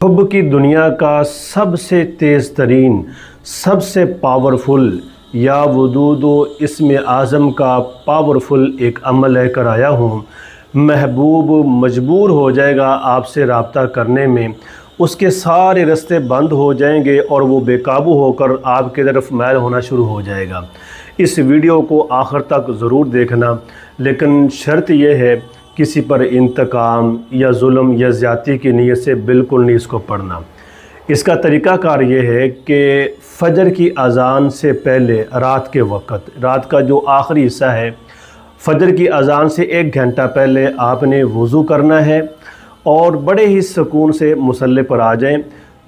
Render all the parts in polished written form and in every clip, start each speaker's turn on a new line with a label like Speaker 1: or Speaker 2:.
Speaker 1: Hub की दुनिया का सबसे तेज़ तरीन, सबसे पावरफुल या वजूदो इसम आज़म का पावरफुल एक अमल लेकर आया हूँ। महबूब मजबूर हो जाएगा आपसे रब्ता करने में, उसके सारे रास्ते बंद हो जाएंगे और वो बेकाबू होकर आपकी तरफ मैल होना शुरू हो जाएगा। इस वीडियो को आखिर तक ज़रूर देखना, लेकिन शर्त यह है किसी पर इंतकाम या जुल्म या ज़्यादती की नीयत से बिल्कुल नहीं इसको पढ़ना। इसका तरीक़ाकार ये है कि फ़जर की अज़ान से पहले रात के वक़्त, रात का जो आखिरी हिस्सा है, फ़जर की अज़ान से 1 घंटा पहले आपने वज़ू करना है और बड़े ही सुकून से मुसल्ले पर आ जाएं।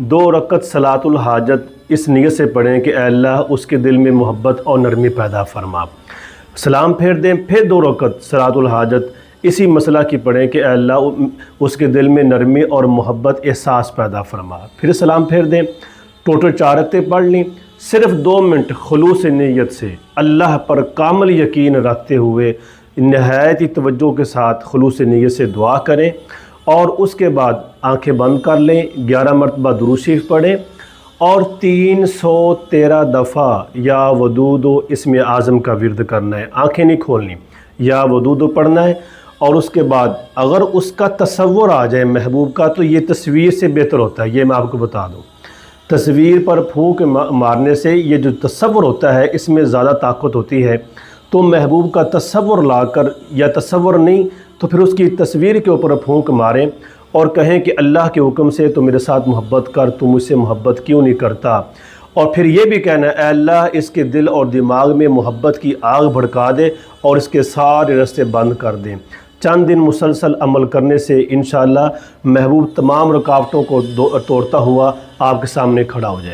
Speaker 1: 2 रकत सलातुल हाजत इस नीयत से पढ़ें कि अल्लाह उसके दिल में मोहब्बत और नरमी पैदा फरमा। सलाम फेर दें, फिर 2 रकत सलातुल हाजत इसी मसला की पढ़ें कि अल्लाह उसके दिल में नरमी और मोहब्बत एहसास पैदा फरमा। फिर सलाम फेर दें, टोटल 4 रकतें पढ़ लीं। सिर्फ़ 2 मिनट खुलूस नीयत से अल्लाह पर कामिल यकीन रखते हुए नहायत ही तवज्जो के साथ खुलूस नीयत से दुआ करें और उसके बाद आंखें बंद कर लें। 11 मरतबा दुरूद शरीफ पढ़ें और 313 दफ़ा या वदूदो इसम आज़म का विर्द करना है। आंखें नहीं खोलनी, या वदूदो पढ़ना है। और उसके बाद अगर उसका तसव्वुर आ जाए महबूब का, तो ये तस्वीर से बेहतर होता है। ये मैं आपको बता दूं, तस्वीर पर फूंक मारने से ये जो तसव्वुर होता है इसमें ज़्यादा ताकत होती है। तो महबूब का तसव्वुर लाकर, या तसव्वुर नहीं तो फिर उसकी तस्वीर के ऊपर फूंक मारें और कहें कि अल्लाह के हुक्म से तो मेरे साथ मोहब्बत कर, तू मुझसे मोहब्बत क्यों नहीं करता। और फिर ये भी कहना है अल्लाह इसके दिल और दिमाग में मोहब्बत की आग भड़का दे और इसके सारे रास्ते बंद कर दें। चंद दिन मुसलसल अमल करने से इंशाअल्लाह महबूब तमाम रुकावटों को तोड़ता हुआ आपके सामने खड़ा हो जाएगा।